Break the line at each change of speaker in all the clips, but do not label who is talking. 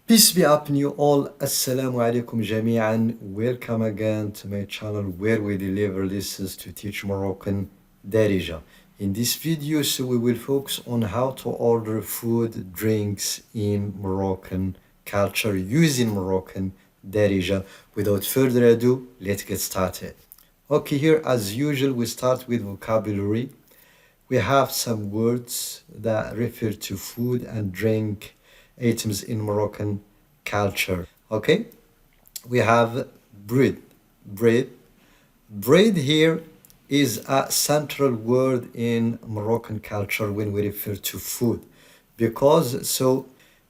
Peace be upon you all. Assalamu alaikum jami'an. Welcome again to my channel where we deliver lessons to teach Moroccan Darija. In this video, we will focus on how to order food, drinks in Moroccan culture using Moroccan Darija. Without further ado, let's get started. Okay, here as usual, we start with vocabulary. We have some words that refer to food and drink items in Moroccan culture. Okay, we have bread. Bread. Bread here is a central word in Moroccan culture when we refer to food, because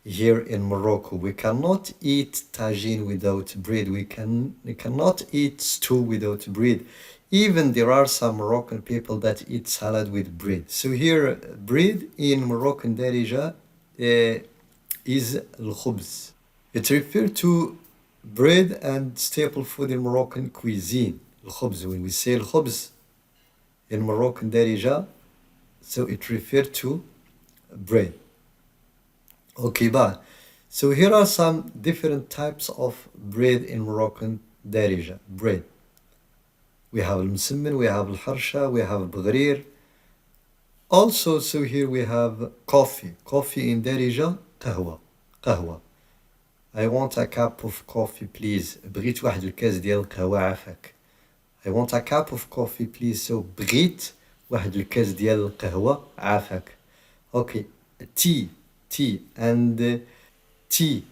here in Morocco we cannot eat tagine without bread. We cannot eat stew without bread. Even there are some Moroccan people that eat salad with bread. So here, bread in Moroccan Darija is al-khubz. It refers to bread and staple food in Moroccan cuisine. Al-khubz. When we say al-khubz in Moroccan Darija, so it refers to bread. Okay, but so here are some different types of bread in Moroccan Darija. Bread. We have al-msimmin, we have al-harsha, we have al-bghrir. Also, so here we have coffee. Coffee in Darija, قهوة. قهوة. I want a cup of coffee, please. بغيت واحد الكاس ديال القهوة عافاك. I want a cup of coffee, please. So بغيت واحد الكاس ديال القهوة عافاك. Okay. Tea. Tea and tea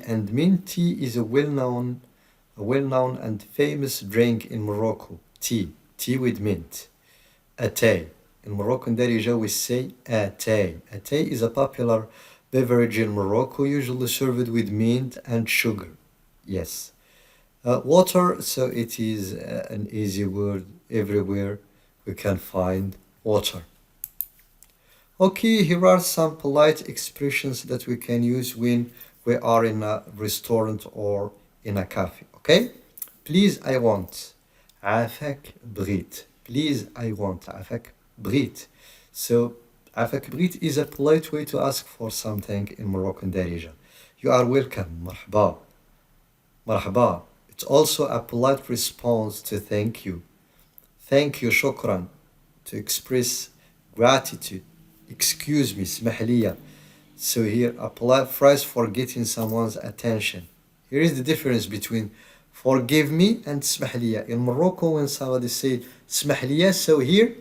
and mint tea is a well-known and famous drink in Morocco. Tea with mint. Atay. In Moroccan Darija we say atay. Atay is a popular beverage in Morocco, usually served with mint and sugar. Yes. Water, so it is an easy word. Everywhere we can find water. Okay, here are some polite expressions that we can use when we are in a restaurant or in a cafe. Okay? Please, I want. عافاك بغيت. Please, I want. عافاك بغيت. So, عافاك بغيت is a polite way to ask for something in Moroccan Darija. You are welcome. مرحبا. مرحبا. It's also a polite response to thank you. Thank you, شكرا. To express gratitude. Excuse me, اسمح لي. So here, a polite phrase for getting someone's attention. Here is the difference between forgive me and اسمح لي. In Morocco, when somebody say اسمح لي, so here,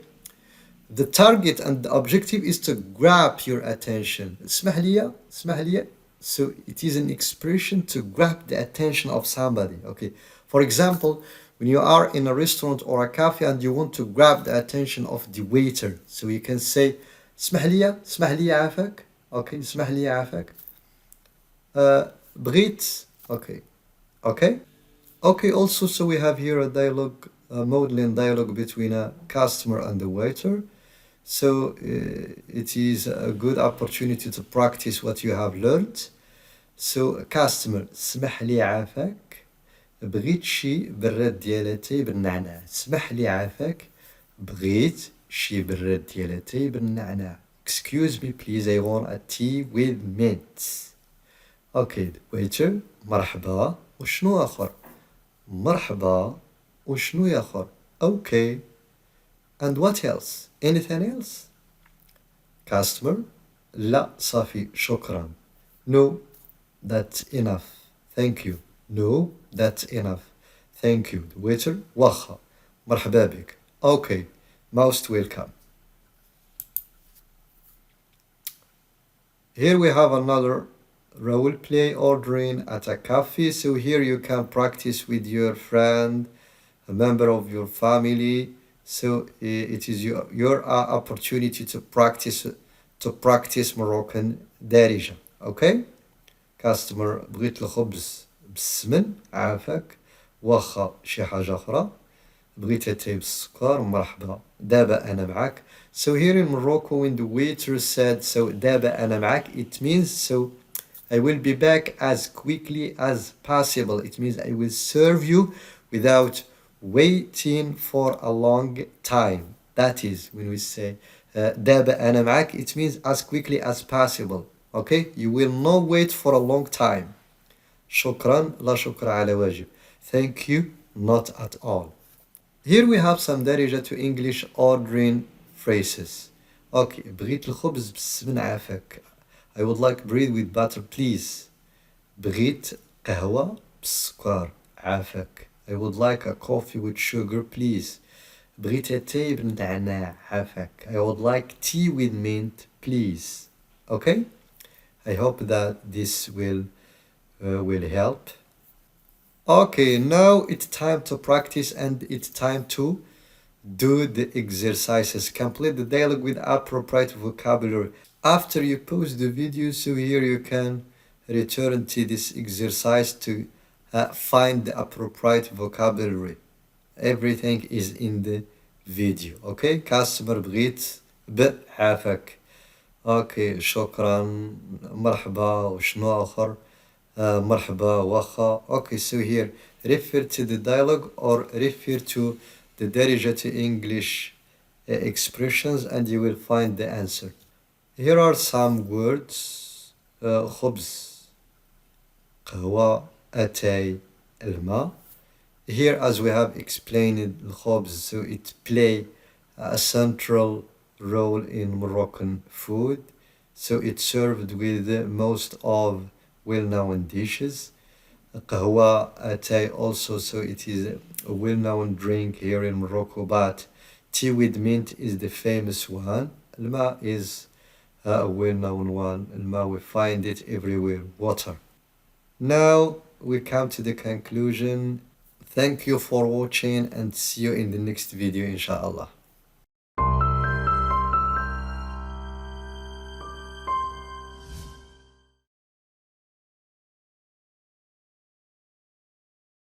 the target and the objective is to grab your attention. اسمح لي, اسمح لي. So it is an expression to grab the attention of somebody. Okay. For example, when you are in a restaurant or a cafe and you want to grab the attention of the waiter, so you can say اسمح لي عافاك. Okay, اسمح لي عافاك. بغيت. Okay, also, so we have here a dialogue, a modeling dialogue between a customer and the waiter. So it is a good opportunity to practice what you have learned. So customer, اسمح لي عافاك. بغيت شي براد ديال اتاي بالنعناع. اسمح لي عافاك. بغيت شي براد ديال اتاي بالنعناع. Excuse me, please, I want a tea with mint. Okay, the waiter, مرحبا. وشنو آخر؟ مرحبا. وشنو آخر؟ Okay. And what else? Anything else? Customer, لا صافي شكرا. No, that's enough. Thank you. No, that's enough. Thank you. The waiter, واخا. مرحبا بك. Okay, most welcome. Here we have another role play ordering at a cafe. So here you can practice with your friend, a member of your family. So it is your opportunity to practice Moroccan Darija. Okay? Customer بغيت الخبز بالسمن عافاك واخا شي حاجة أخرى بغيت اتاي بالسكر مرحبا دابا أنا معاك. So here in Morocco, when the waiter said, so دابا أنا معاك, it means, so I will be back as quickly as possible. It means I will serve you without waiting for a long time. That is when we say دابا أنا معاك, it means as quickly as possible. Okay, you will not wait for a long time. شكرا لا شكر على واجب. Thank you, not at all. Here we have some درجة to English ordering phrases. Okay, بغيت الخبز بالسمن عافاك. I would like bread with butter please. بغيت قهوة بالسكر عافاك. I would like a coffee with sugar please. بغيت اتاي بالنعناع عافاك. I would like tea with mint please. Okay? I hope that this will help. Okay, now it's time to practice and it's time to do the exercises. Complete the dialogue with appropriate vocabulary. After you pause the video, so here you can return to this exercise to find the appropriate vocabulary. Everything is in the video. Okay, customer بغيت بعافاك. اوكي شكرا مرحبا وشنو اخر مرحبا واخا. Okay, so here refer to the dialogue or refer to the درجة to English expressions and you will find the answer. Here are some words. خبز قهوة أتاي الماء. Here as we have explained الخبز, so it play a central role in Moroccan food. So it's served with most of well-known dishes. قهوة atay also, so it is a well-known drink here in Morocco, but tea with mint is the famous one. الماء is a well-known one. الماء, we find it everywhere, water. Now we come to the conclusion. Thank you for watching and see you in the next video, inshallah.